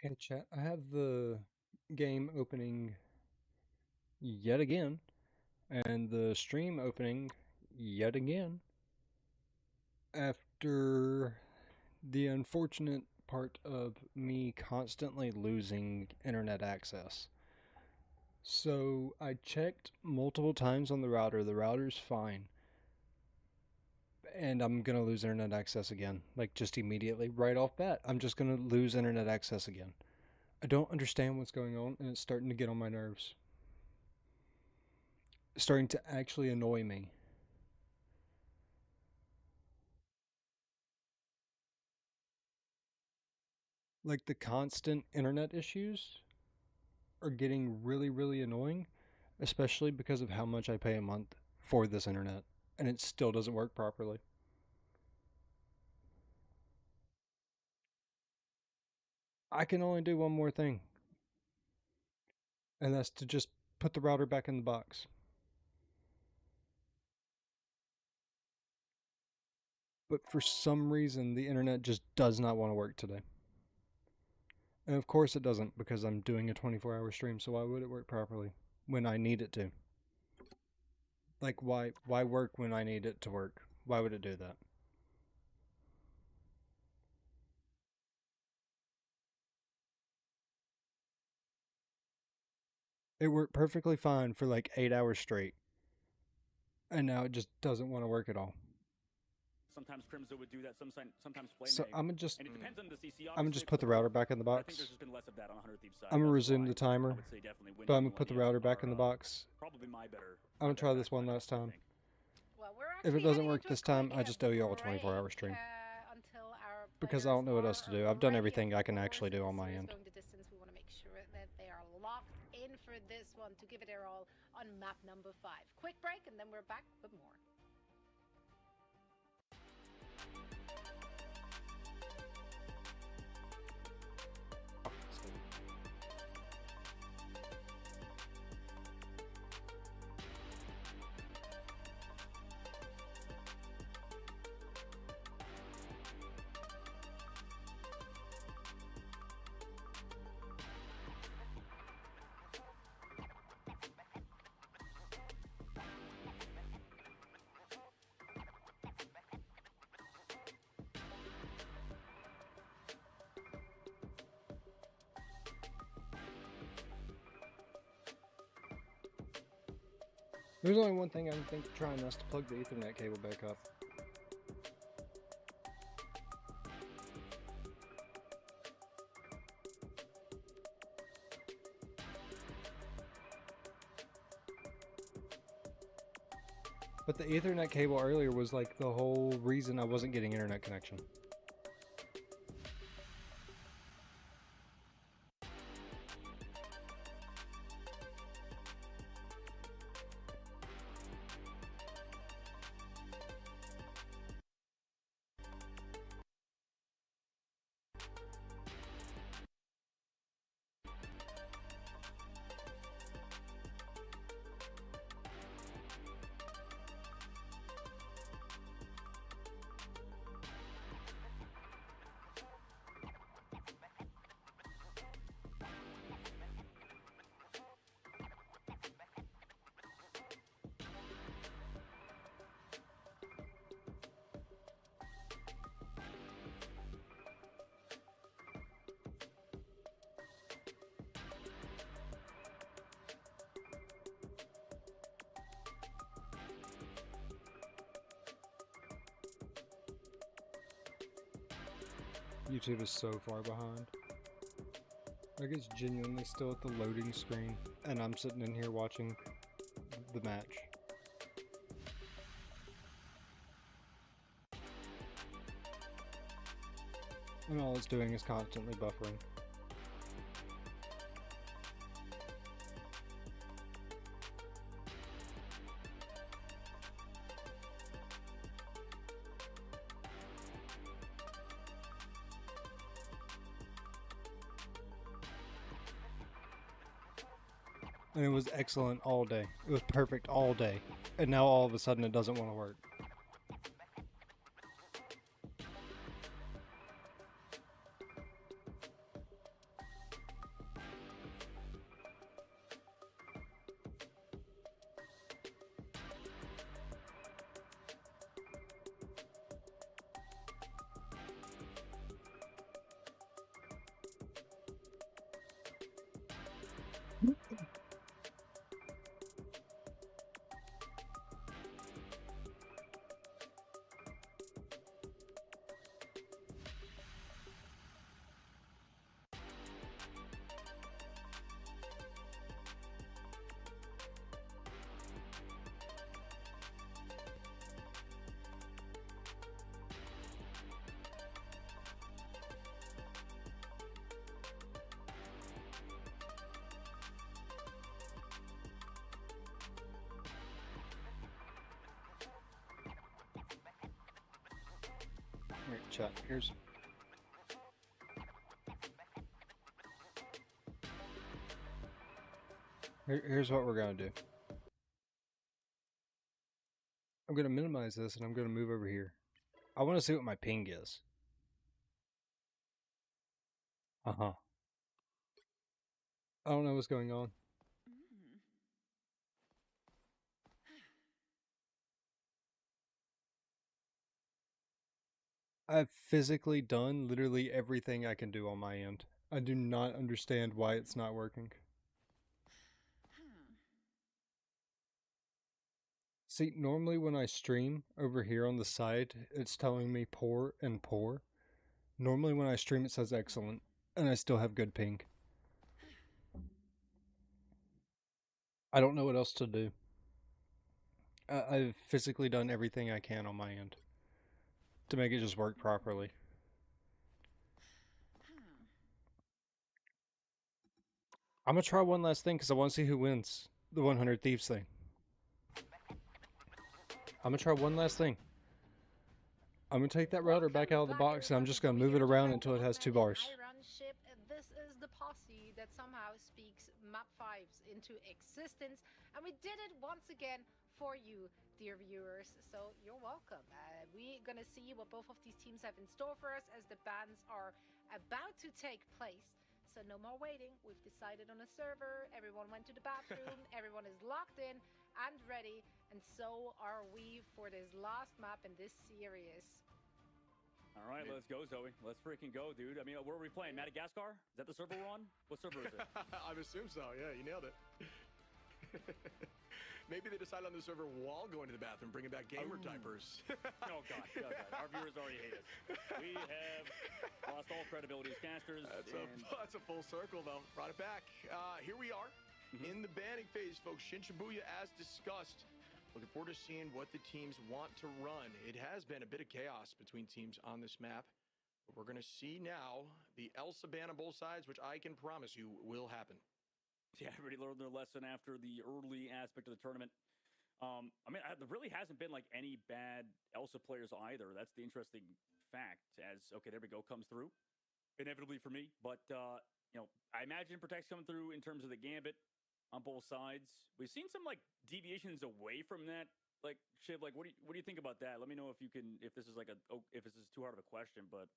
Okay, chat. I have the game opening yet again, and the stream opening yet again, after the unfortunate part of me constantly losing internet access. So I checked multiple times on the router. The router's fine. And I'm gonna lose internet access again. Like, just immediately, right off bat. I'm just gonna lose internet access again. I don't understand what's going on, and it's starting to get on my nerves. Starting to actually annoy me. Like, the constant internet issues are getting really, really annoying, especially because of how much I pay a month for this internet, and it still doesn't work properly. I can only do one more thing, and that's to just put the router back in the box. But for some reason, the internet just does not want to work today. And of course it doesn't, because I'm doing a 24-hour stream, so why would it work properly when I need it to? Like, why work when I need it to work? Why would it do that? It worked perfectly fine for like 8 hours straight, and now it just doesn't want to work at all. Sometimes Crimson would do that. Sometimes Flame So Egg. I'm gonna just And it depends on the CC. I'm gonna just Obviously, put the router back in the I think there's box. just been less of that on 100 Thieves side. I'm gonna That's resume why the I timer, would say definitely but Winnie I'm and gonna put the Millennium router back are in the box. probably my better. I'm gonna try this one last time. Well, we're If it actually doesn't heading work into a this time, I quite just owe you all a break 24-hour stream. until our Because I players don't know what else to do. I've done ready. everything I can Of actually course, do with on the my series end. going the distance, we want to make sure that they are locked in for this one to give it their all on map number 5. Quick break, and then we're back with more. There's only one thing I can think of trying, that's to plug the Ethernet cable back up. But the Ethernet cable earlier was like the whole reason I wasn't getting internet connection. YouTube is so far behind. Like, it's genuinely still at the loading screen, and I'm sitting in here watching the match. And all it's doing is constantly buffering. And it was excellent all day. It was perfect all day. And now all of a sudden it doesn't want to work. Alright, chat. Here's what we're gonna do. I'm gonna minimize this and I'm gonna move over here. I want to see what my ping is. Uh-huh. I don't know what's going on. I've physically done literally everything I can do on my end. I do not understand why it's not working. See, normally when I stream over here on the side, it's telling me poor and poor. Normally when I stream it says excellent, and I still have good ping. I don't know what else to do. I've physically done everything I can on my end to make it just work properly. I'm gonna try one last thing because I want to see who wins the 100 Thieves thing. I'm gonna try one last thing. I'm gonna take that router back out of the box and I'm just gonna move it around until it has 2 bars. Ship. This is the posse that somehow speaks Map 5s into existence, and we did it once again for you, dear viewers. So you're welcome. We're gonna see what both of these teams have in store for us as the bans are about to take place. So no more waiting. We've decided on a server. Everyone went to the bathroom. Everyone is locked in and ready, and so are we for this last map in this series. All right, let's go, Zoe. Let's freaking go, dude. I mean, where are we playing? Madagascar? Is that the server we're on? What server is it? I assume so. Yeah, you nailed it. Maybe they decided on the server while going to the bathroom, bringing back gamer diapers. Oh, God. Our viewers already hate us. We have lost all credibility as casters. That's a full circle, though. Brought it back. Here we are in the banning phase, folks. Shin Shibuya, as discussed. Looking forward to seeing what the teams want to run. It has been a bit of chaos between teams on this map. But we're going to see now the Elsa ban on both sides, which I can promise you will happen. Yeah, everybody learned their lesson after the early aspect of the tournament. I mean, there really hasn't been like any bad Elsa players either. That's the interesting fact. As okay, there we go, comes through inevitably for me. But you know, I imagine Protect's coming through in terms of the gambit on both sides. We've seen some like deviations away from that. Like Shiv, like what do you think about that? Let me know if you can, if this is like if this is too hard of a question, but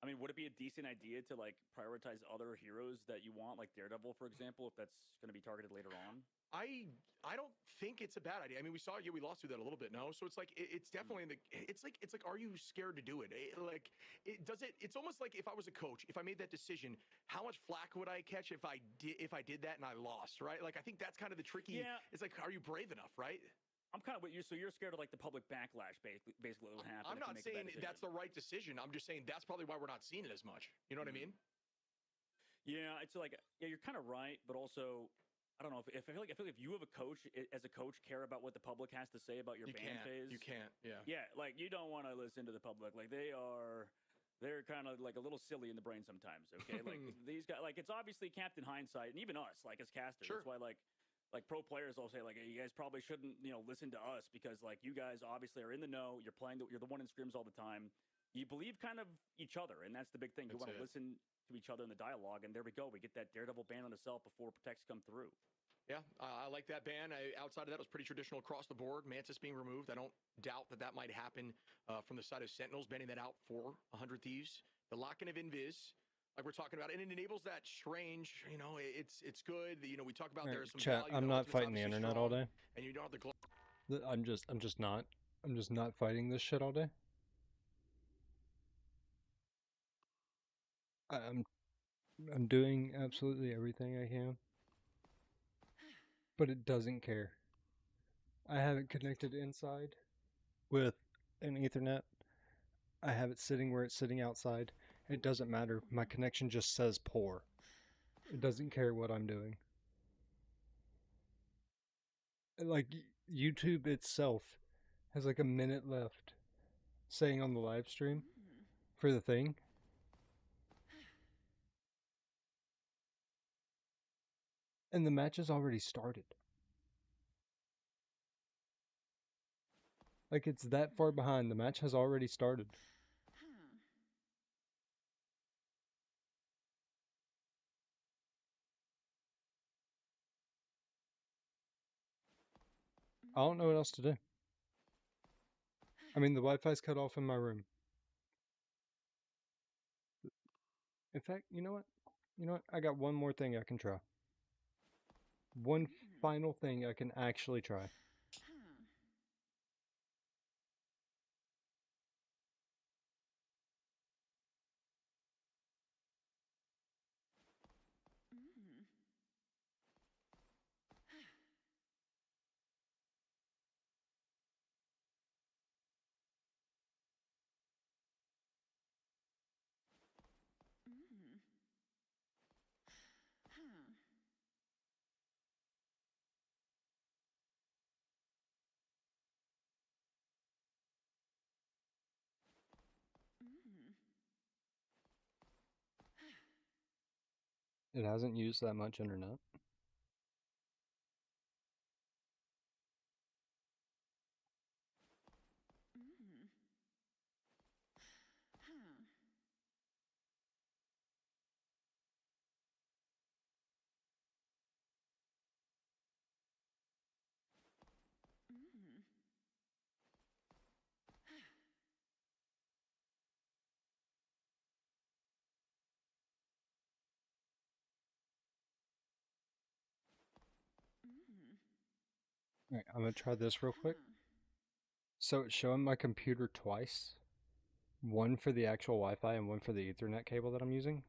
I mean, would it be a decent idea to like prioritize other heroes that you want, like Daredevil, for example, if that's going to be targeted later on? I don't think it's a bad idea. I mean, we saw we lost through that a little bit, no? So it's like it's definitely it's like are you scared to do it? It's almost like if I was a coach, if I made that decision, how much flack would I catch if I did that and I lost, right? Like I think that's kind of the tricky. Yeah. It's like, are you brave enough, right? I'm kind of with you. So you're scared of like the public backlash, basically what would happen. I'm not saying that's the right decision. I'm just saying that's probably why we're not seeing it as much. You know what I mean? Yeah, it's like you're kind of right, but also I don't know if I feel like if you have a coach as a coach care about what the public has to say about your ban phase. You can't. Yeah. Yeah, like you don't want to listen to the public. Like they're kind of like a little silly in the brain sometimes. Okay, like these guys, like it's obviously Captain Hindsight, and even us, like as casters. Sure. That's why like pro players will say like, hey, you guys probably shouldn't, listen to us because like you guys obviously are in the know. You're the one in scrims all the time. You believe kind of each other, and that's the big thing. You want to listen to each other in the dialogue, and there we go. We get that Daredevil ban on the cell before Protects come through. Yeah, I like that ban. Outside of that, it was pretty traditional across the board. Mantis being removed. I don't doubt that might happen from the side of Sentinels, banning that out for 100 Thieves. The lock-in of Invis, like we're talking about, and it enables that strange, it's good. We talk about there's some chat. value. I'm not fighting the internet all day. And you don't have the I'm just not fighting this shit all day. I'm doing absolutely everything I can. but it doesn't care. I have it connected inside with an Ethernet. I have it sitting where it's sitting outside. It doesn't matter. My connection just says poor. It doesn't care what I'm doing. Like YouTube itself has like a minute left saying on the live stream for the thing. And the match has already started. Like it's that far behind. The match has already started. I don't know what else to do. I mean, the Wi-Fi's cut off in my room. In fact, you know what? You know what? I got one more thing I can try. One final thing I can actually try. It hasn't used that much internet. Alright, I'm gonna try this real quick. So it's showing my computer twice. One for the actual Wi-Fi and one for the Ethernet cable that I'm using.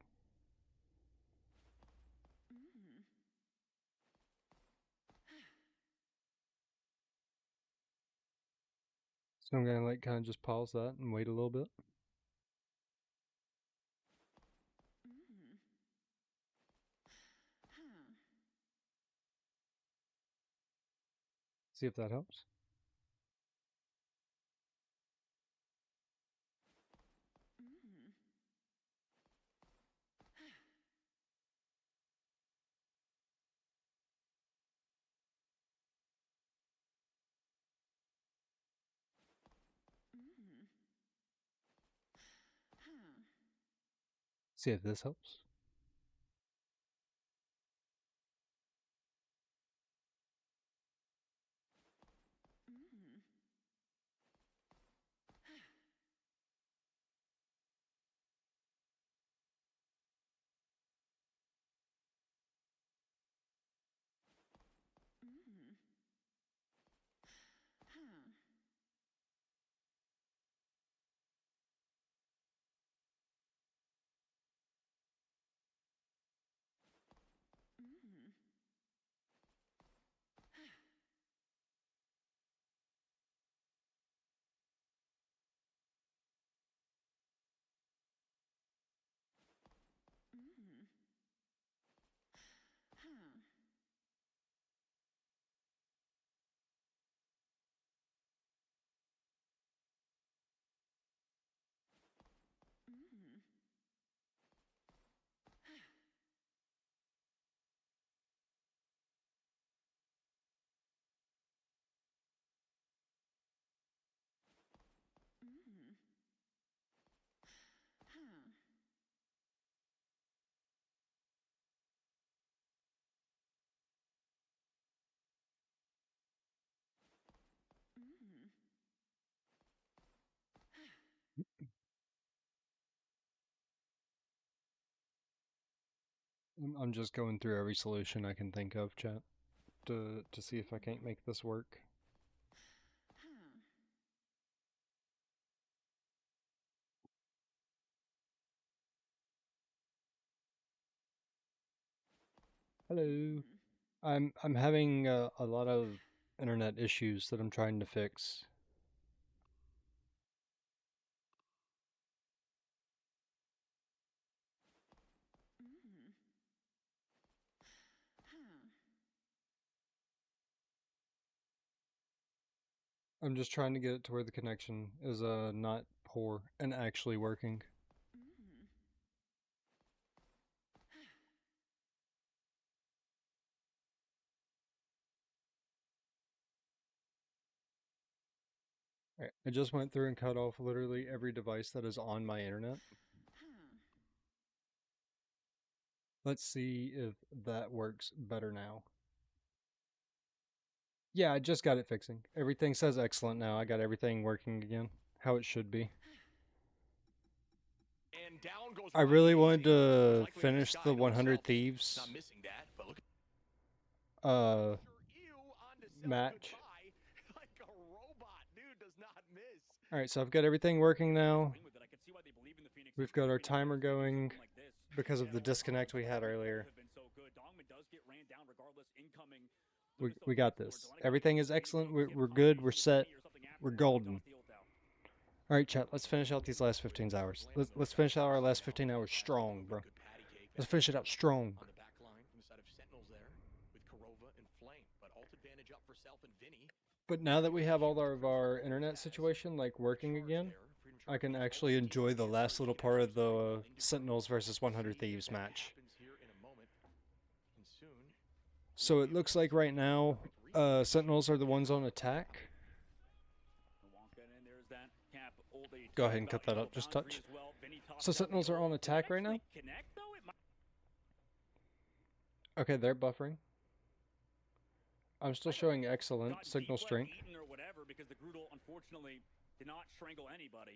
So I'm gonna like kind of just pause that and wait a little bit. See if that helps. See if this helps. I'm just going through every solution I can think of, chat, to see if I can't make this work. Hello. I'm having a lot of internet issues that I'm trying to fix. I'm just trying to get it to where the connection is not poor and actually working. Alright, I just went through and cut off literally every device that is on my internet. Let's see if that works better now. Yeah, I just got it fixing. Everything says excellent now. I got everything working again, how it should be. And down goes I really Ryan wanted Casey. to Likely finish sky the to 100 himself. Thieves Not missing that, but look uh Ew, onto self match. goodbye. Like a robot, dude does not miss. Alright, so I've got everything working now. Win with it. I can see why they believe in the Phoenix We've Suns. got our Every timer game going like this. because of Yeah, the that's why disconnect we had Dongman earlier. have been so good. Dongman does get ran down regardless. Incoming. We got this. Everything is excellent. We're good. We're set. We're golden. Alright, chat, let's finish out these last 15 hours. Let's finish out our last 15 hours strong, bro. Let's finish it out strong. On the back line from the side of Sentinels there with Korova and Flame, but ult advantage up for Self and Vinny. But now that we have all of our internet situation like working again, I can actually enjoy the last little part of the Sentinels versus 100 Thieves match. So it looks like right now, Sentinels are the ones on attack. Go ahead and cut that up just a touch. So Sentinels are on attack right now? Okay, they're buffering. I'm still showing excellent signal strength.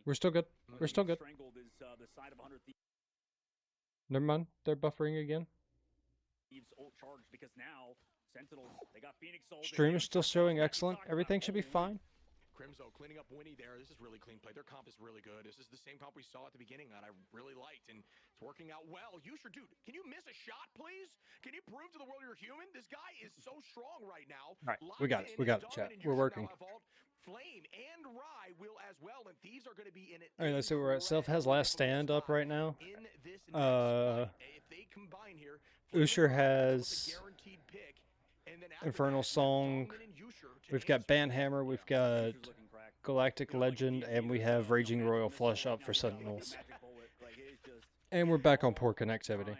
We're still good. We're still good. Never mind. They're buffering again. Stream is still showing excellent. Everything should be fine. Crimzo cleaning up Winnie there. This is really clean play. Their comp is really good. This is the same comp we saw at the beginning that I really liked, and it's working out well. Yusher, dude, can you miss a shot, please? Can you prove to the world you're human? This guy is so strong right now. All right, we got it. We got it, chat. We're working. Flame and Rye will as well, and thieves are going to be in it. All right, let's see where we're at. Self has last stand up right now. If they combine here, Usher has Infernal Song. We've got Banhammer, we've got Galactic Legend, and we have Raging Royal Flush up for Sentinels. And we're back on poor connectivity.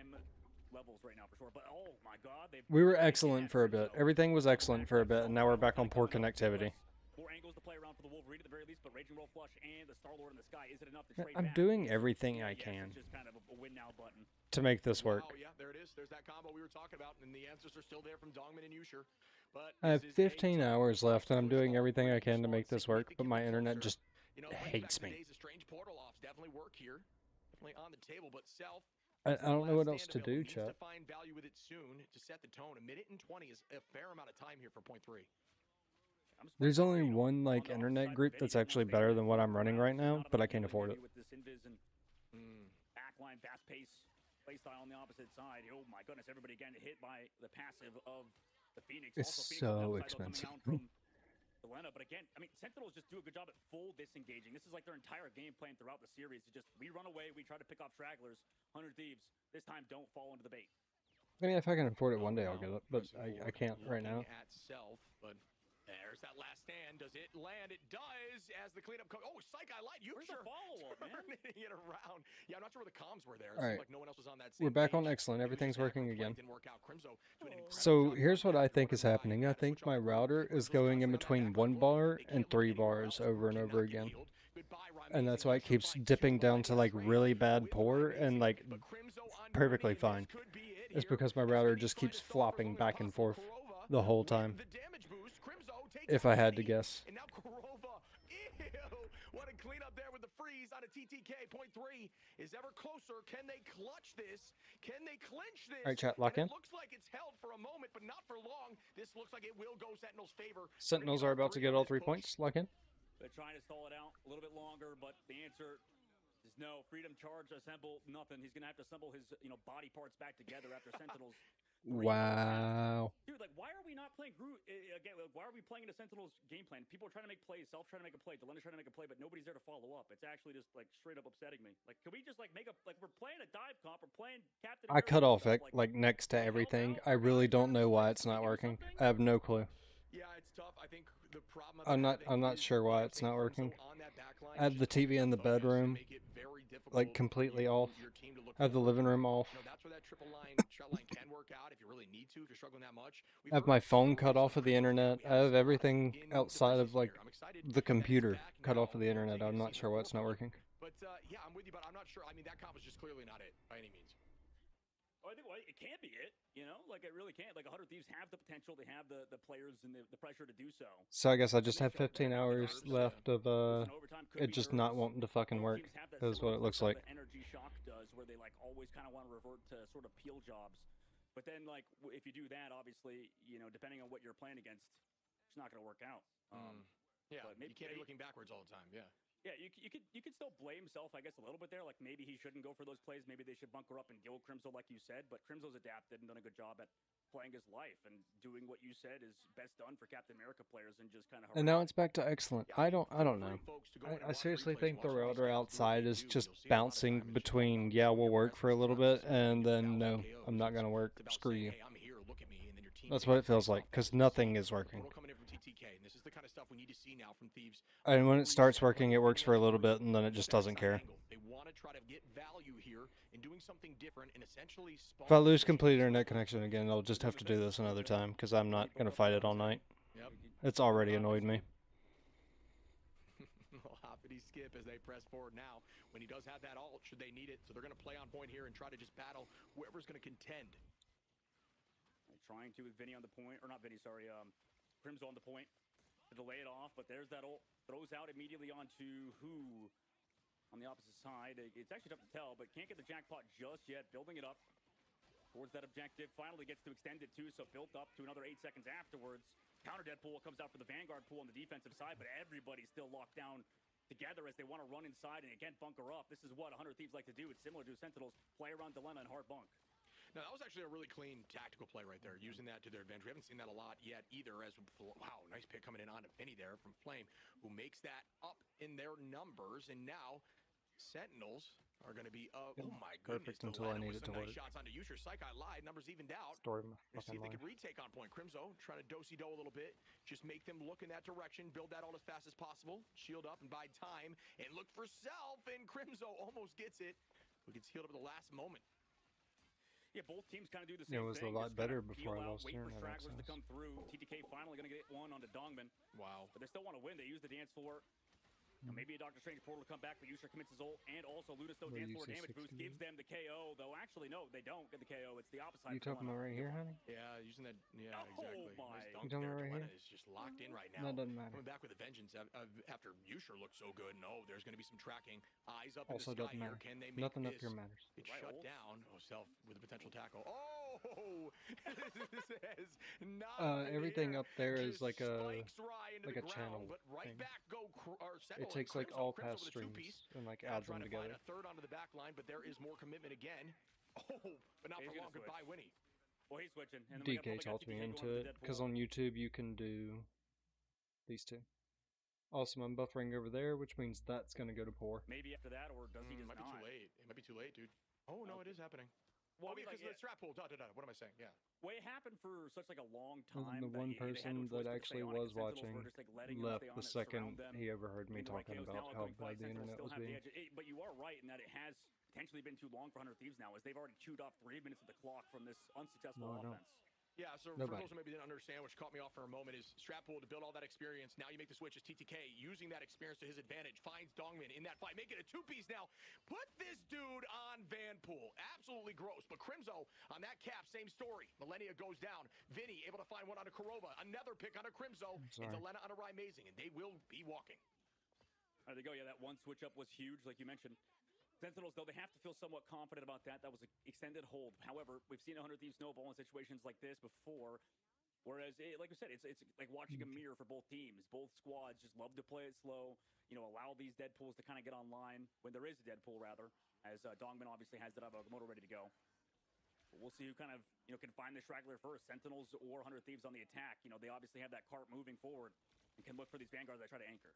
We were excellent for a bit. Everything was excellent for a bit, and now we're back on poor connectivity. I'm doing everything I can to make this work. Oh yeah, there it is. There's that combo we were talking about, and the answers are still there from Dongman and Yusher. But I have 15 hours left, and I'm doing everything I can to make this work, but my internet just hates me. Strange portal offs definitely work here. Definitely on the table, but Self. I don't know what else to do, chat. To find value with it soon to set the tone. 1 minute and 20 is a fair amount of time here for point 3. There's only one like internet group that's actually better than what I'm running right now, but I can't afford it. Backline, fast pace, playstyle on the opposite side. Oh my goodness, everybody getting hit by the passive of the Phoenix. It's so expensive. Elena, but again, I mean, Sentinels just do a good job at full disengaging. This is like their entire game plan throughout the series. It's just, we run away, we try to pick off stragglers. 100 Thieves, this time don't fall into the bait. I mean, if I can afford it one day, I'll get it, but I can't right now. At Self, but there's that last stand. Does it land? It does as the cleanup comes. Oh, Psych, I lied. Where's the follow-up, man? Turning it around. Yeah, I'm not sure where the comms were there. All right. Like no one else was on that same We're back on page. excellent. Everything's working again. Didn't work out. Crimzo doing an incredible So job here's what I on think is Rye. happening. I think my router is going in between 1 bar and 3 bars over and over again. And that's why it keeps dipping down to like really bad poor and like perfectly fine. It's because my router just keeps flopping back and forth the whole time. If I had to guess. And now Korova, ew, what a cleanup there with the freeze on a TTK. Point 3 is ever closer. Can they clutch this? Can they clinch this? All right, chat, lock in. It looks like it's held for a moment, but not for long. This looks like it will go Sentinel's favor. Sentinels are about to get all 3 points. Lock in. They're trying to stall it out a little bit longer, but the answer is no. Freedom charge, assemble, nothing. He's going to have to assemble his body parts back together after Sentinels Wow. Dude, like, why are we not playing Groot again? Like, why are we playing in a Sentinels game plan? People are trying to make plays, Self trying to make a play, Delenna's trying to make a play, but nobody's there to follow up. It's actually just like straight up upsetting me. Like, can we just like make a like we're playing a dive comp, we're playing Captain I America cut off stuff, it like next to can we help everything. out I our really guys don't here? know why Like, it's can we not do working. something? I have no clue. Yeah, it's tough. I think the problem I'm they're not. having I'm not is, sure why it's forcing not working. Crimson on that back line I have the just TV in the focus and bedroom, make it very difficult like for completely you, off. your team to look I have the forward. living room off. You know, that's where that triple line shut line can work out if you really need to, if you're struggling that much. We've I have heard my phone stories cut off of the Crimson internet. we I haven't have seen a lot everything in the outside of preseason like here. I'm excited the that it's computer back cut now. off of the We'll internet. take it I'm a not season sure at why it's not 440. working. But yeah, I'm with you, but I'm not sure. I mean, that comp was just clearly not it by any means. Oh, I think well, it can't be it. You know, like it really can't. Like 100 Thieves have the potential, they have the players and the pressure to do so. So I guess I just Could have they show 15 better? hours Nerves, left of losing overtime could it be just not nerves. wanting to fucking Both work. teams have that Is similar what it looks playstyle like. that Energy Shock does, where they like always kind of want to revert to sort of peel jobs. But then, like, if you do that, obviously, you know, depending on what you're playing against, it's not going to work out. Yeah, but maybe, you can't be looking backwards all the time. Yeah. Yeah, you could still blame Self, I guess, a little bit there. Like maybe he shouldn't go for those plays. Maybe they should bunker up and deal with Crimzo, like you said. But Crimzo's adapted and done a good job at playing his life and doing what you said is best done for Captain America players and just kind of. And now it's back to excellent. I don't know. I seriously think the router outside is just bouncing between, yeah, we'll work for a little bit, and then no, I'm not gonna work. Screw you. That's what it feels like, because nothing is working. This is the kind of stuff we need to see now from Thieves. And when it starts working, it works for a little bit, and then it just doesn't care. They want to try to get value here in doing something different and essentially If I lose complete internet connection again, I'll just have to do this another time, because I'm not gonna fight it all night. Yep. It's already annoyed me. Hoppity skip as they press forward now. When he does have that ult, should they need it, so they're going to play on point here and try to just battle whoever's going to contend. Trying to with Vinny on the point, or not Vinny, sorry, Crimzo on the point to delay it off, but there's that ult, throws out immediately onto who on the opposite side. It's actually tough to tell, but can't get the jackpot just yet, building it up towards that objective, finally gets to extend it too, so built up to another 8 seconds afterwards. Counter Deadpool comes out for the Vanguard pool on the defensive side, but everybody's still locked down together as they want to run inside and again bunker up. This is what 100 Thieves like to do. It's similar to Sentinels, play around Delenna and hard bunk. Now, that was actually a really clean tactical play right there, using that to their advantage. We haven't seen that a lot yet either. As wow, nice pick coming in onto Vinny there from Flame, who makes that up in their numbers. And now Sentinels are going to be, oh my goodness. Perfect until I need it to work. Nice shots onto Yusher. Psychi lied, numbers evened out. Story of my See fucking if they life. can retake on point. Crimzo trying to do-si-do a little bit. Just make them look in that direction. Build that ult as fast as possible. Shield up and buy time. And look for Self. And Crimzo almost gets it. Who gets healed up at the last moment. Yeah, both teams kind of do the same thing. It was a lot better before I lost wait for internet stragglers to access. come through. TTK finally going to get one onto Dongman. Wow. But they still want to win. They use the dance floor. Now, maybe a Doctor Strange portal to come back, but Yusha commits his ult, and also Ludisto dance floor damage boost gives them the KO, though actually, no, they don't get the KO. It's the opposite. You talking about right here, honey? Yeah, using that, yeah, Oh exactly. my. Nice You dunk talking there. about right Delenna here? is just locked in right now. That doesn't matter. Coming back with a vengeance after Yusha looked so good. No, there's going to be some tracking. Eyes up Also in the sky doesn't here. matter. Can they make Nothing this? up here matters. It's Right, shut ult. down. Oh, Self with a potential tackle. Oh, this is not Everything here. up there is Just like a spikes Rye into like the a channel ground, but right thing. back go It takes like all past streams and like adds them trying to together. find a third onto the back line, but there is more commitment again. Oh, but not He's for gonna long. switch. Goodbye, Winnie. Well, he's switching. And then we DK got talked me TTK into going it to because Deadpool. on YouTube you can do these two. Awesome, I'm buffering over there, which means that's gonna go to poor. Maybe after that, or does he just Might be not? too late. It might be too late, dude. Oh no, it is happening. Well, Oh, I mean, because like, the strap pull. What am I saying? Yeah. well, it happened for such like a long And time. the that one they had no person choice that but to actually stay on it, was 'cause Sentinels watching were just, like, letting them left stay the on it, surround second them. he overheard me I mean, the way talking KO's about now how going flight, bad the Sentinels internet still was have the being. edge. But you are right in that it has potentially been too long for 100 Thieves now, as they've already chewed off 3 minutes of the clock from this unsuccessful No, I don't. offense. Yeah, so for Nobody. those who maybe didn't understand, which caught me off for a moment, is strap pull to build all that experience. Now you make the switch as TTK, using that experience to his advantage, finds Dongman in that fight, make it a two-piece now. Put this dude on Vanpool. Absolutely gross. But Crimzo on that cap, same story. Millennia goes down. Vinny able to find one on a Kurova. Another pick on a Crimzo. And sorry. Delenna on a Rye Mazing, and they will be walking. There they go. Yeah, that one switch up was huge, like you mentioned. Sentinels, though, they have to feel somewhat confident about that. That was an extended hold. However, we've seen 100 Thieves snowball in situations like this before. Whereas, like I said, it's like watching a mirror for both teams. Both squads just love to play it slow, allow these Deadpools to kind of get online when there is a Deadpool, rather, as Dongman obviously has that Agamotto ready to go. We'll see who kind of, can find the straggler first. Sentinels or 100 Thieves on the attack. They obviously have that cart moving forward and can look for these Vanguards that try to anchor.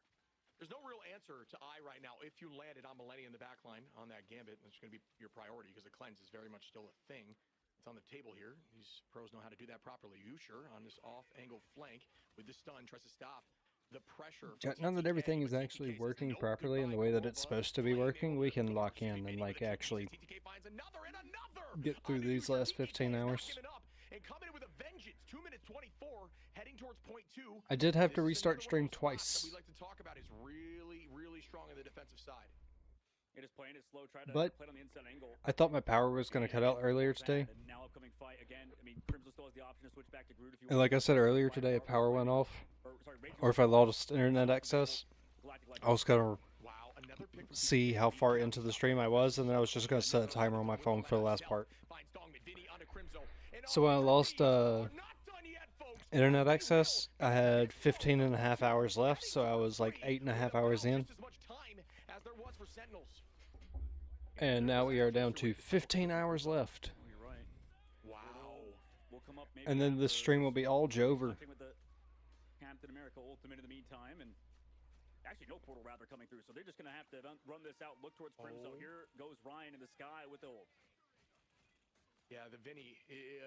There's no real answer to I right now. If you landed on Millennia in the backline on that Gambit, that's going to be your priority because the cleanse is very much still a thing. It's on the table here. These pros know how to do that properly. Yusher on this off-angle flank with the stun, tries to stop the pressure. Now that everything is actually working properly in the way that it's supposed to be working, we can lock in and like actually get through these last 15 hours. I did have to restart stream twice. We like to talk about is really strong on the defensive side. It is playing it slow, try to But play on the inside angle. I thought my power was going to cut out earlier today. Now upcoming fight again. I mean, Crimson still has the option to switch back to Groot if you And want. like I said earlier today, if power went off, or if I lost internet access, I was going to see how far into the stream I was, and then I was just going to set a timer on my phone for the last part. So when I lost internet access, I had 15 and a half hours left, so I was like 8.5 hours in. And now we are down to 15 hours left. You're right. Wow. We'll come up maybe And then this stream will be all Jover. with the Captain America Ultimate in the meantime, and actually no portal rather coming through, so they're just going to have to run this out, look towards Crimson. Here goes Ryan in the sky with the ult. Yeah, the Vinny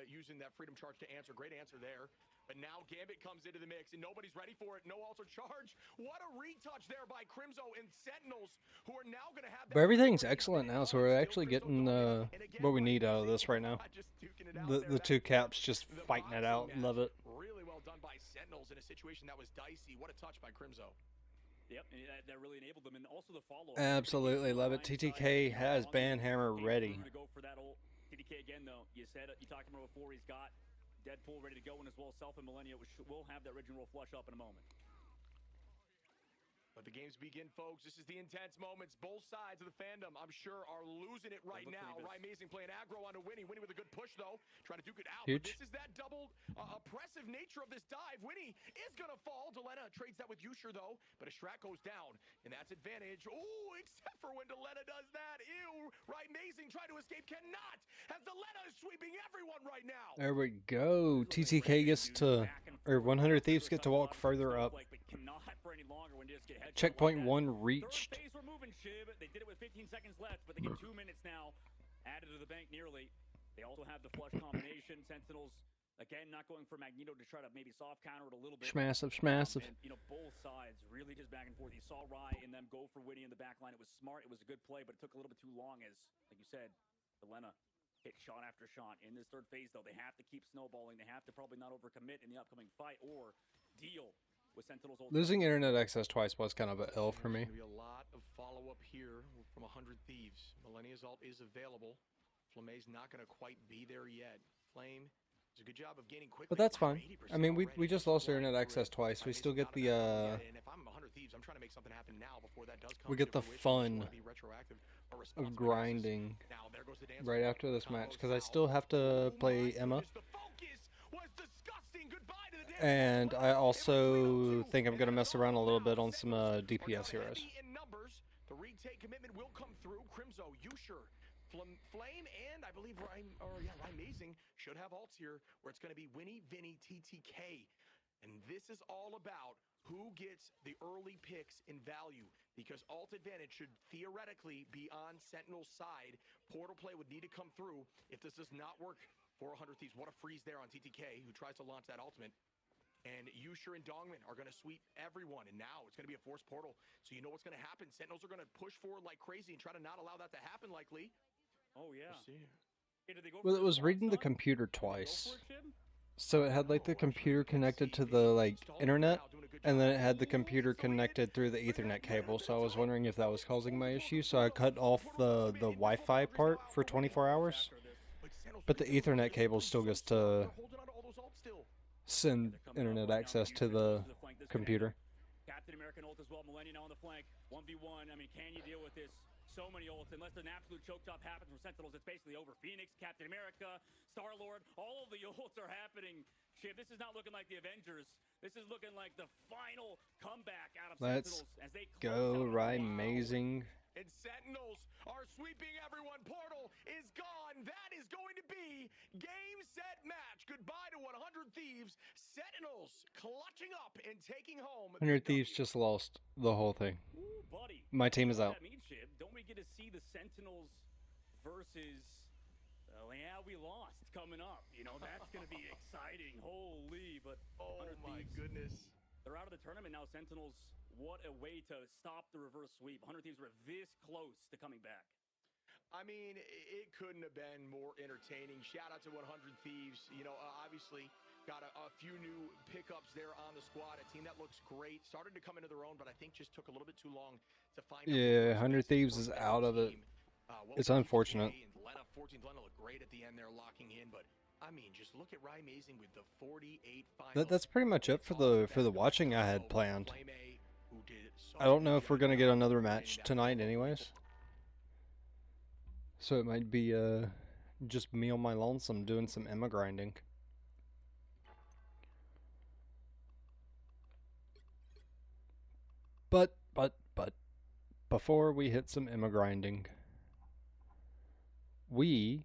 using that freedom charge to answer. Great answer there. But now Gambit comes into the mix, and nobody's ready for it. No alter charge. What a retouch there by Crimson and Sentinels, who are now going to have that. But everything's excellent now, so we're actually getting what we need out of this right now. The two caps just fighting it out. Love it. Really well done by Sentinels in a situation that was dicey. What a touch by Crimson. Yep, and that really enabled them, and also the follow. Absolutely love it. TTK has Banhammer ready. To go for that ult. TTK again, though. You talked about before. He's got Deadpool ready to go, and as well Self and Millennia, which will have that original flush up in a moment. But the games begin, folks. This is the intense moments. Both sides of the fandom, I'm sure, are losing it right now. Ryan Amazing playing aggro onto Winnie. Winnie with a good push, though. Trying to duke it out. Huge. But this is that double oppressive nature of this dive. Winnie is going to fall. Delena trades that with Yusher, though. But a Strat goes down, and that's advantage. Ooh, except for when Delena does that. Ew. Ryan Amazing trying to escape. Cannot. As Delena is sweeping everyone right now. There we go. TTK gets to, or 100 Thieves get to walk further up. Checkpoint 1 reached. Third phase we're moving, Shib. They did it with 15 seconds left, but they get 2 minutes now added to the bank nearly. They also have the flush combination. Sentinels, again, not going for Magneto to try to maybe soft counter it a little bit. Schmassive. And, both sides really just back and forth. You saw Rye and them go for Winnie in the back line. It was smart. It was a good play, but it took a little bit too long as, like you said, Delena hit shot after shot. In this third phase, though, they have to keep snowballing. They have to probably not overcommit in the upcoming fight or deal with Sentinels. Losing internet access twice was kind of an L for me. There's going to be a lot of follow-up here from 100 Thieves. Millennia's ult is available. Flame's not going to quite be there yet. Flame does a good job of gaining quickly. But that's fine. I mean, we just lost internet access twice. We still get the and if I'm 100 Thieves, I'm trying to make something happen now before that does come. we get the fun of grinding right after this match, because I still have to play Emma. And I also think I'm going to mess around a little bit on some DPS heroes. The retake commitment will come through. Crimzo, Yusher, Flame, and I believe Ryan Amazing should have ults here, where it's going to be Winnie, Vinny, TTK. And this is all about who gets the early picks in value, because ult advantage should theoretically be on Sentinel's side. Portal play would need to come through if this does not work for 100 Thieves. What a freeze there on TTK, who tries to launch that ultimate. And Yusher and Dongman are going to sweep everyone. And now it's going to be a forced portal. So you know what's going to happen. Sentinels are going to push forward like crazy and try to not allow that to happen likely. Oh, yeah. Well, it was reading the computer twice. So it had like the computer connected to the like internet, and then it had the computer connected through the Ethernet cable. So I was wondering if that was causing my issue. So I cut off the Wi-Fi part for 24 hours. But the Ethernet cable still gets to send internet access to the computer. Captain American ult as well. Millennia now on the flank. 1v1. I mean, can you deal with this? So many ults. Unless an absolute choke job happens from Sentinels, it's basically over. Phoenix, Captain America, Star-Lord, all of the ults are happening. Shiv, this is not looking like the Avengers. This is looking like the final comeback out of Let's Sentinels as they go, Ryan Amazing. And Sentinels are sweeping everyone. Portal is gone. That is going to be Game, set, match. Goodbye to 100 Thieves. Sentinels clutching up and taking home 100 the Thieves W. just lost the whole thing. Ooh, buddy. My team is You know out. what that means, Shib? Don't we get to see the Sentinels versus... yeah, we lost coming up. You know, that's going to be exciting. Holy, but Oh 100 my Thieves, goodness. they're out of the tournament now. Sentinels, what a way to stop the reverse sweep. 100 Thieves were this close to coming back. I mean, it couldn't have been more entertaining. Shout out to 100 Thieves. You know, obviously got a few new pickups there on the squad. A team that looks great. Started to come into their own, but I think just took a little bit too long to find out Yeah, what 100 works best Thieves for is their out of it. team. It's unfortunate. And Lena, 14th Lena looked great at the end there, locking in. But I mean, just look at Rye Mazing with the 48 finals. That's pretty much it for the watching I had planned. Who did such I a don't good know if we're job gonna get of another winning match that tonight, game. anyways. So it might be just me on my lonesome doing some Emma grinding. But before we hit some Emma grinding, we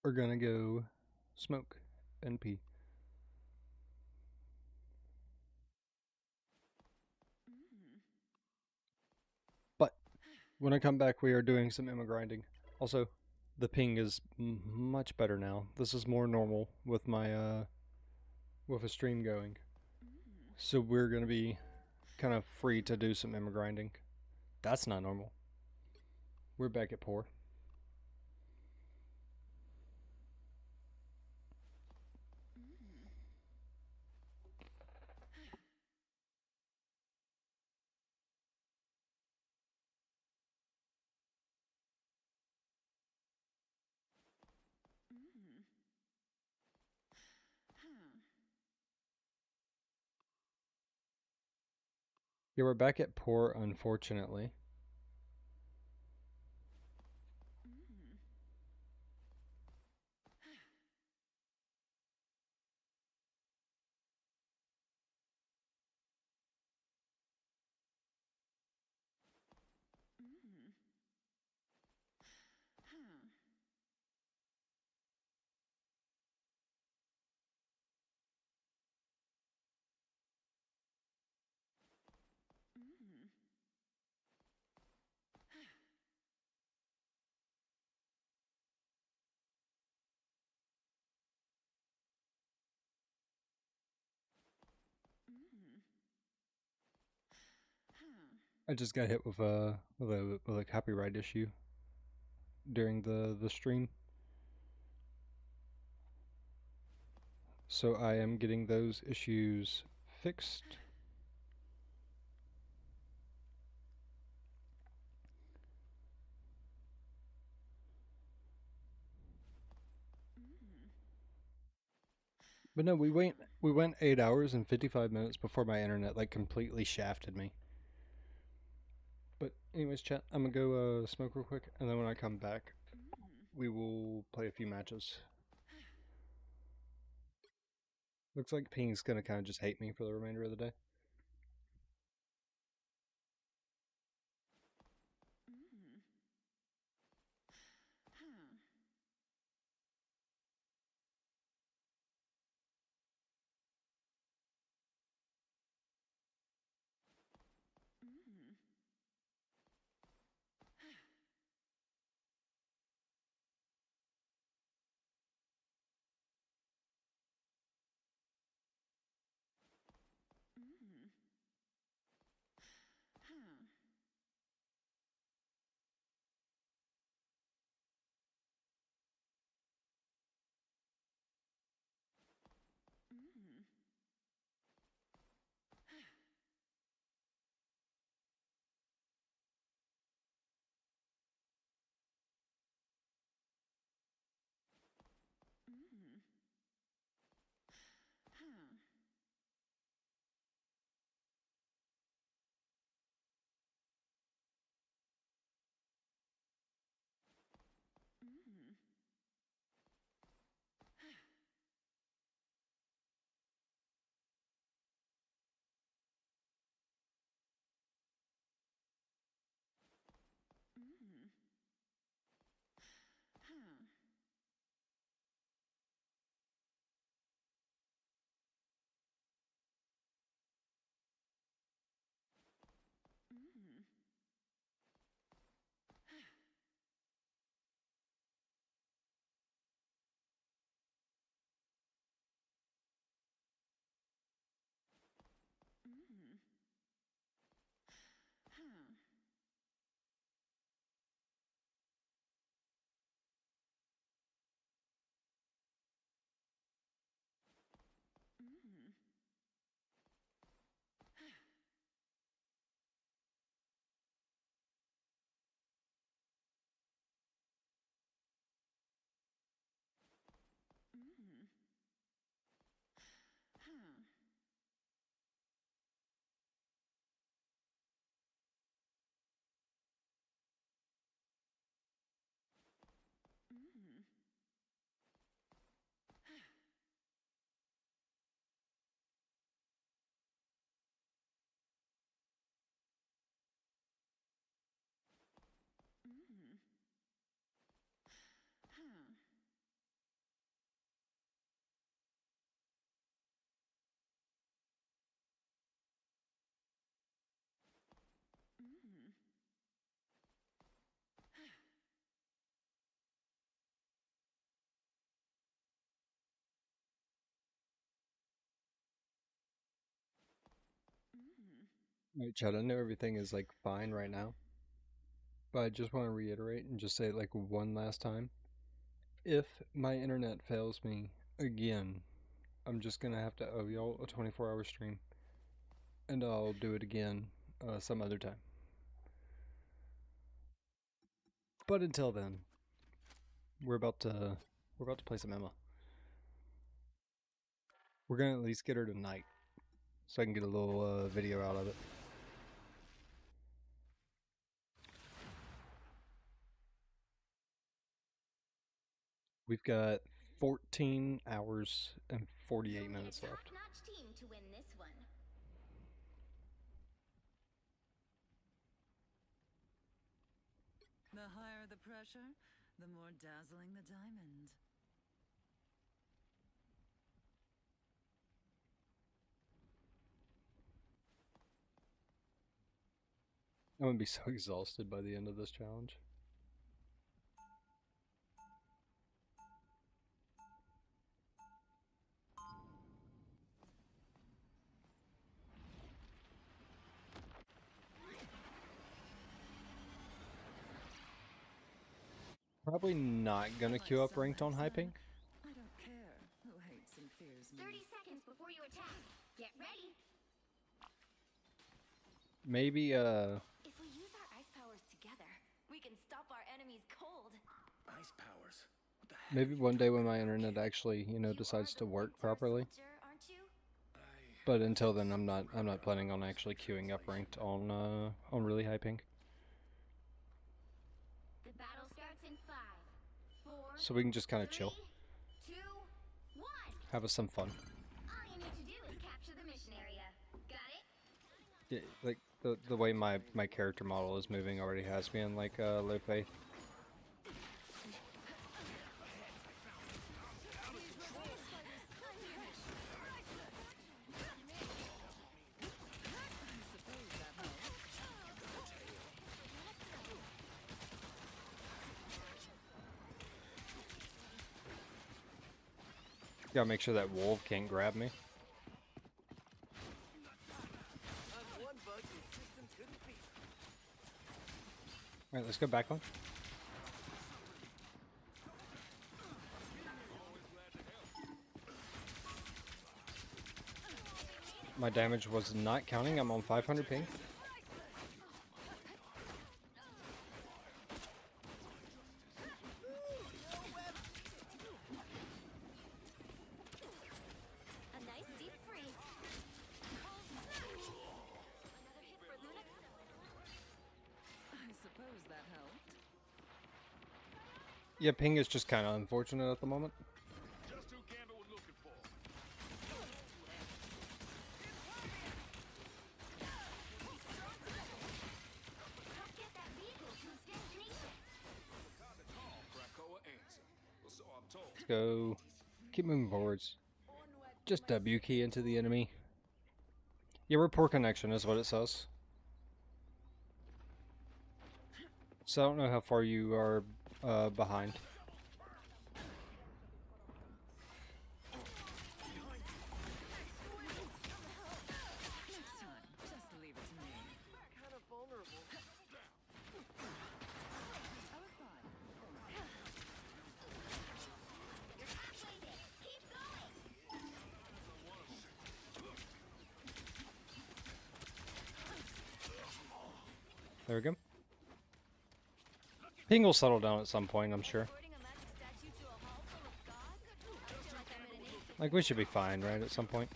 are gonna go smoke and pee. But when I come back, we are doing some Emma grinding. Also, the ping is much better now. This is more normal with my with a stream going. So we're gonna be kind of free to do some Emma grinding. That's not normal. We're back at poor. Yeah, we're back at poor, unfortunately. I just got hit with a copyright issue during the stream. So I am getting those issues fixed. But no, we went 8 hours and 55 minutes before my internet like completely shafted me. But anyways, chat, I'm gonna go smoke real quick, and then when I come back, we will play a few matches. Looks like Ping's gonna kind of just hate me for the remainder of the day. Alright, Chad, I know everything is like fine right now, but I just want to reiterate and just say it like one last time. If my internet fails me again, I'm just gonna have to owe y'all a 24-hour stream, and I'll do it again some other time. But until then, we're about to play some Emma. We're gonna at least get her tonight, so I can get a little video out of it. We've got 14 hours and 48 minutes left. Top-notch team to win this one. The higher the pressure, the more dazzling the diamond. I'm gonna be so exhausted by the end of this challenge. Probably not gonna queue up ranked on Hyping. I don't care who hates and fears me. 30 seconds before you attack. Get ready. Maybe If we use our ice powers together, we can stop our enemies cold. Ice powers. What the heck? maybe one day when my internet actually, decides to work properly. Soldier, aren't you? But until then, I'm not planning on actually queuing up ranked on really Hyping. The battle starts in 5, 4, So we can just kind of chill, 3, 2, 1. have us some fun. All you need to do is capture the mission area. Got it? Yeah, like the way my character model is moving already has me in like low faith. Gotta make sure that wolf can't grab me. Alright, let's go back on. My damage was not counting, I'm on 500 ping. A nice deep freeze. Another hit for Luna. I suppose that helped. Yeah, ping is just kind of unfortunate at the moment. Just who Gambit was looking for. Help get that vehicle to its destination. Kinda call, Krakoa answer. Well, so I'm told. Let's go. Keep moving forwards. Just W key into the enemy. Yeah, we're poor connection is what it says. So I don't know how far you are behind. Next time, just leave it to me. Kind of vulnerable. I was fine. You're halfway there. Keep going. There we go. Ping will settle down at some point, I'm sure. Reporting a magic statue to a hall full of gods? I feel like I'm in an ancient Like, we should be fine, right, at some point.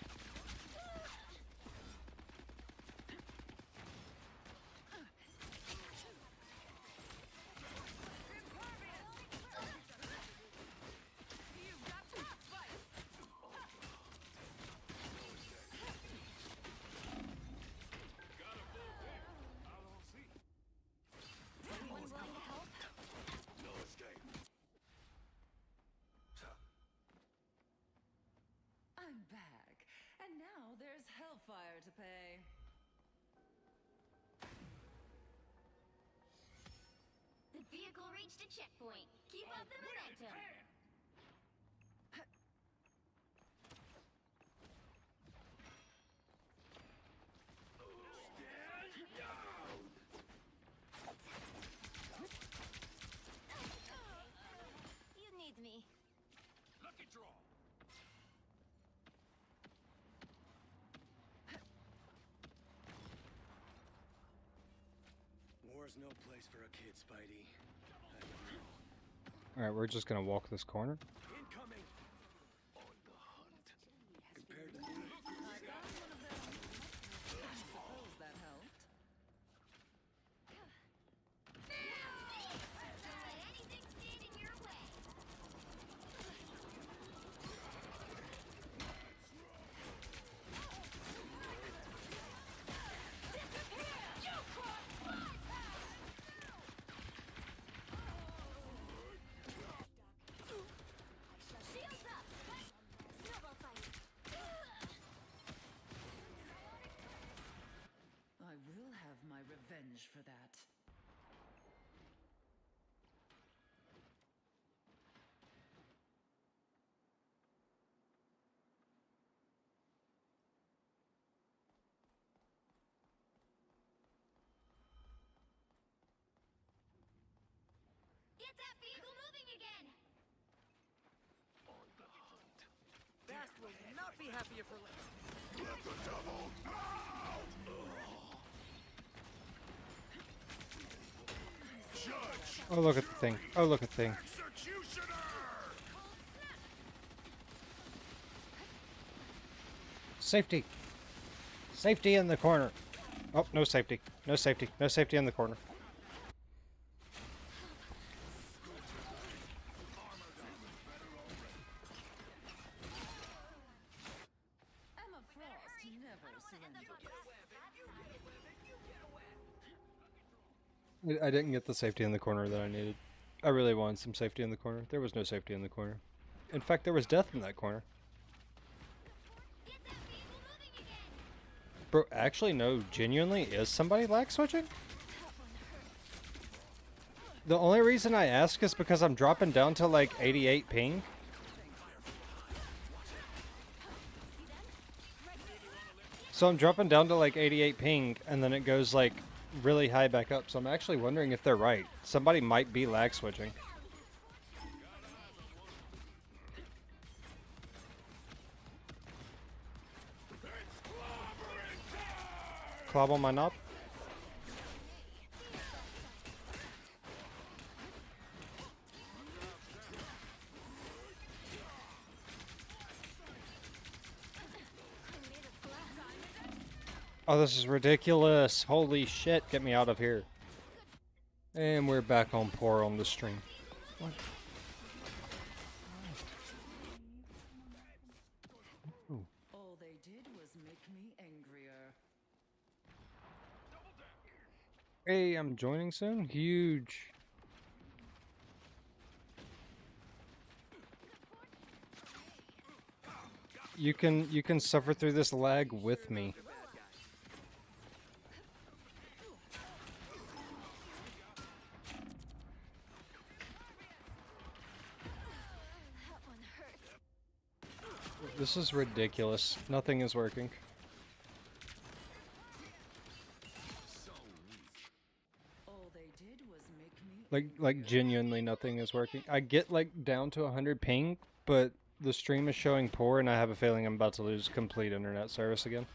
Anyone willing to help? No escape. I'm back. And now there's hellfire to pay. The vehicle reached a checkpoint. Keep up the momentum. There's no place for a kid, Spidey. Alright, we're just gonna walk this corner. Incoming. On the hunt. Compared to me. I got one of them. I suppose that helped. Anything stand in your way. Shields up. Snowball fight. I will have my revenge for that. Get that vehicle moving again. On the hunt. Bast will not be happy if we're late. Oh, look at the thing. Oh, look at the thing. Safety! Safety in the corner! Oh, no safety. No safety. No safety in the corner. Emma Frost never surrendered. I didn't get the safety in the corner that I needed. I really wanted some safety in the corner. There was no safety in the corner. In fact, there was death in that corner. Get that vehicle moving again. Bro, actually, no, genuinely, is somebody lag switching? The only reason I ask is because I'm dropping down to like 88 ping. So I'm dropping down to like 88 ping, and then it goes like really high back up. So I'm actually wondering if they're right. Somebody might be lag switching. Clob on my knob. Oh, this is ridiculous. Holy shit, get me out of here. And we're back on Poor on the stream. What? Ooh. All they did was make me angrier. Hey, I'm joining soon. Huge. You can suffer through this lag with me. That one hurts. This is ridiculous. Nothing is working. All they did was make me Like genuinely nothing is working. I get like down to 100 ping, but the stream is showing poor and I have a feeling I'm about to lose complete internet service again.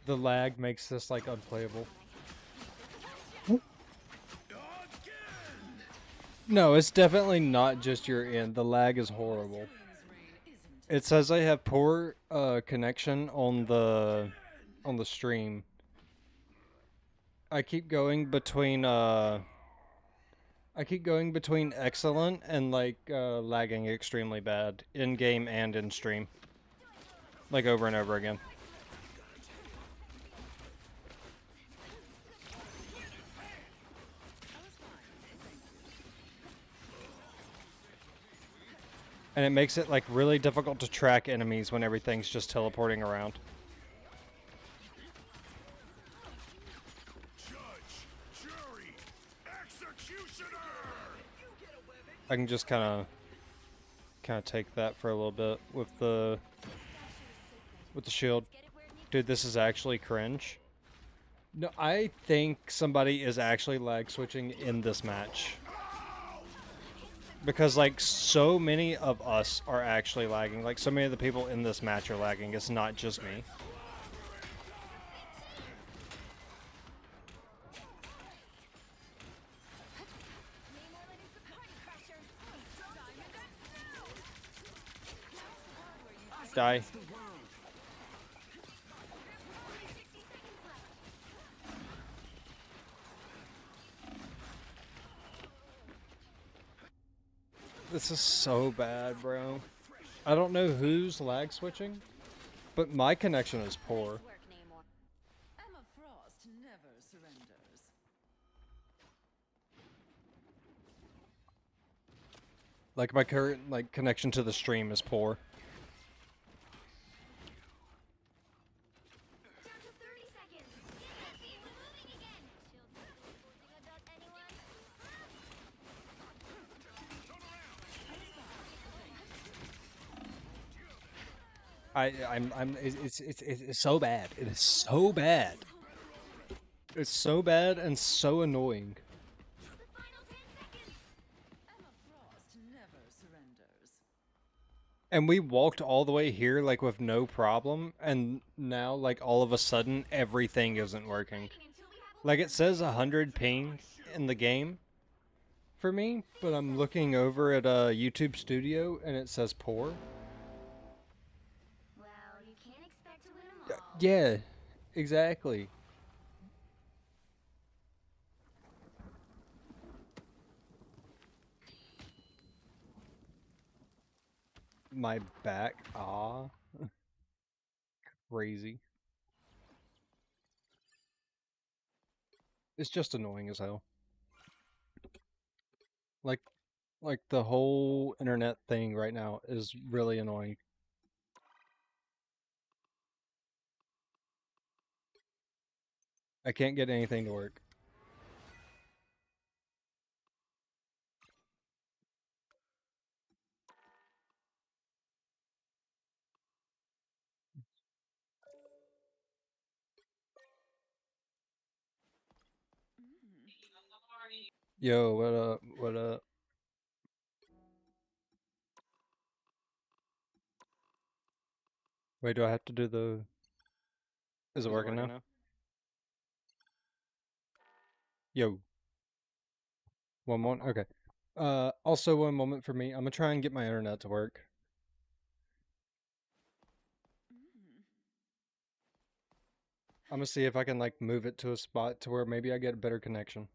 The lag makes this like unplayable. No, it's definitely not just your end. The lag is horrible. It says I have poor connection on the stream. I keep going between excellent and like lagging extremely bad in game and in stream. Like over and over again. And it makes it like really difficult to track enemies when everything's just teleporting around. Judge, jury, executioner. I can just kind of take that for a little bit with the shield. Dude, this is actually cringe. No, I think somebody is actually lag switching in this match. Because, like, so many of us are actually lagging. Like, so many of the people in this match are lagging. It's not just me. Die. This is so bad, bro. I don't know who's lag switching, but my connection is poor. Emma Frost never surrenders. Like, my current, like, connection to the stream is poor. It's so bad. It is so bad. It's so bad and so annoying. Emma Frost never surrenders. And we walked all the way here, like, with no problem, and now, like, all of a sudden, everything isn't working. Like, it says 100 ping in the game for me, but I'm looking over at YouTube Studio, and it says poor. Well, you can't expect to win 'em all. Yeah, exactly. My back, crazy. It's just annoying as hell. Like the whole internet thing right now is really annoying. I can't get anything to work. Yo, what up? What up? Wait, do I have to do the... Is it working now? Yo. One moment? Okay. Also one moment for me. I'm gonna try and get my internet to work. I'm gonna see if I can, like, move it to a spot to where maybe I get a better connection.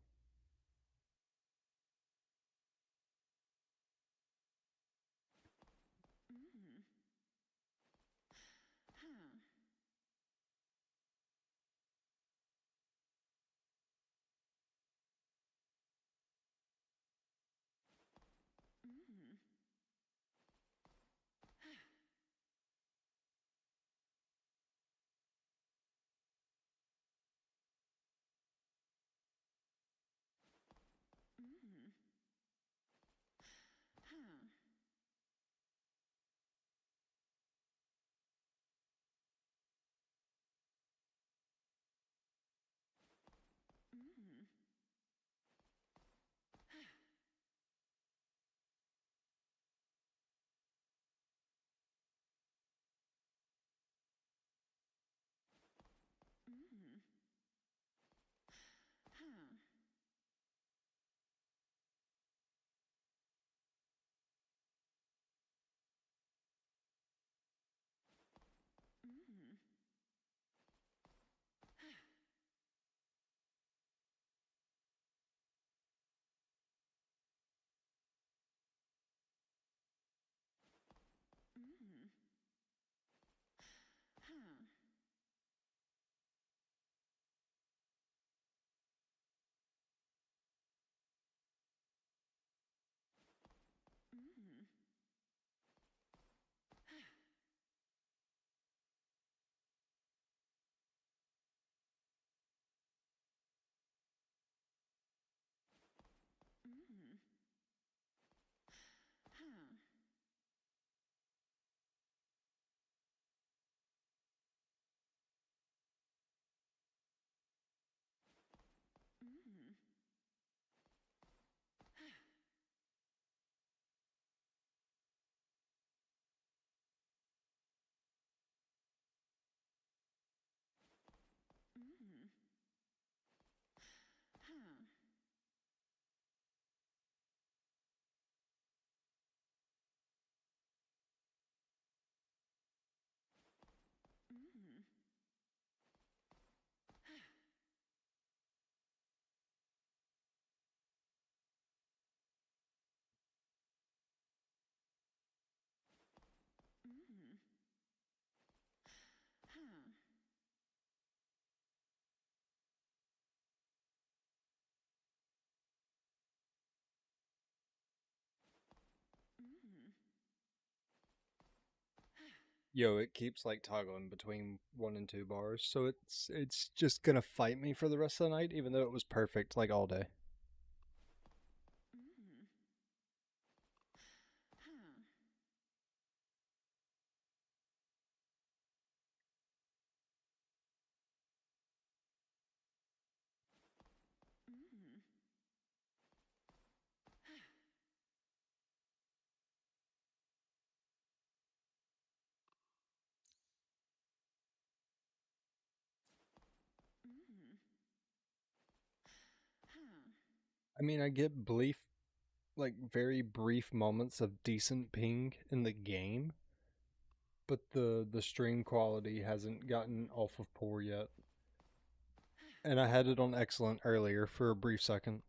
Yo, it keeps like toggling between 1 and 2 bars, so it's just gonna fight me for the rest of the night, even though it was perfect like all day. I mean, I get brief, like very brief moments of decent ping in the game, but the stream quality hasn't gotten off of poor yet. And I had it on excellent earlier for a brief second.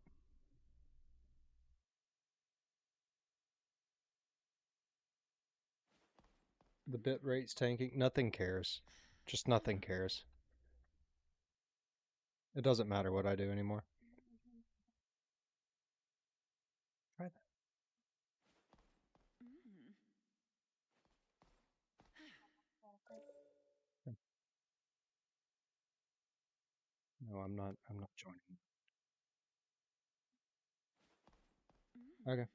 The bit rate's tanking. Nothing cares. Just nothing cares. It doesn't matter what I do anymore. Try that. No, I'm not joining. Okay.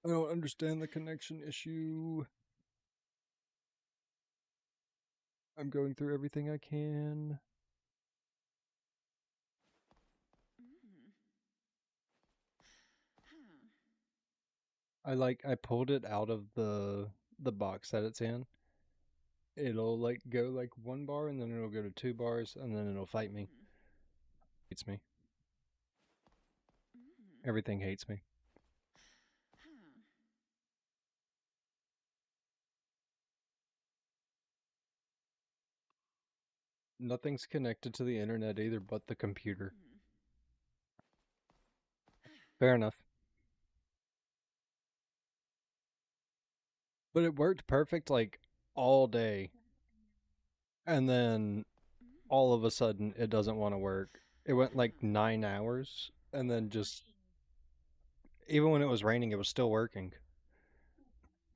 I don't understand the connection issue. I'm going through everything I can. I pulled it out of the box that it's in. It'll like go like 1 bar and then it'll go to 2 bars and then it'll fight me. Hates me. Everything hates me. Nothing's connected to the internet either but the computer. Fair enough. But it worked perfect like all day. And then all of a sudden it doesn't want to work. It went like 9 hours and then just even when it was raining it was still working.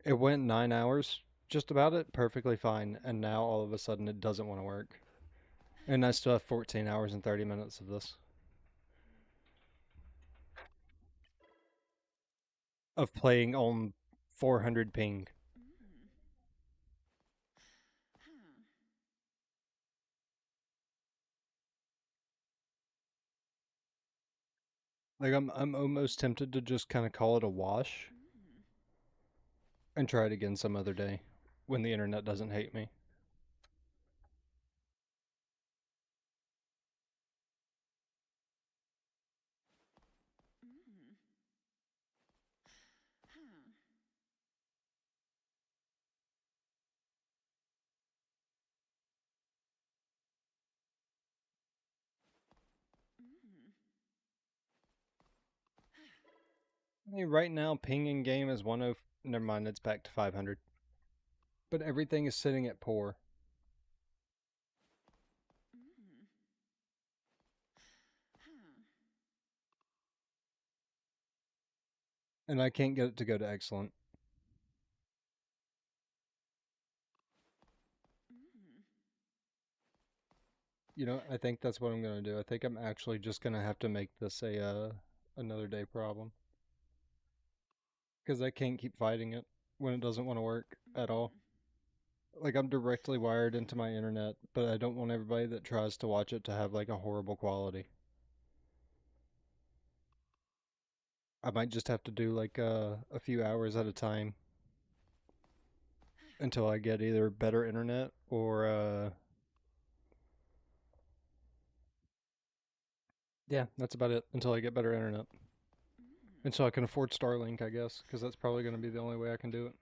It went 9 hours just about it perfectly fine and now all of a sudden it doesn't want to work. And I still have 14 hours and 30 minutes of this. Of playing on 400 ping. Like I'm almost tempted to just kind of call it a wash and try it again some other day when the internet doesn't hate me. I mean, right now, ping in game is 10. Never mind, it's back to 500. But everything is sitting at poor. And I can't get it to go to excellent. You know, I think that's what I'm gonna do. I think I'm actually just gonna have to make this a another day problem. Because I can't keep fighting it when it doesn't want to work at all. Like I'm directly wired into my internet, but I don't want everybody that tries to watch it to have like a horrible quality. I might just have to do like a few hours at a time until I get either better internet or yeah, that's about it until I get better internet. Until I can afford Starlink, I guess, because that's probably going to be the only way I can do it.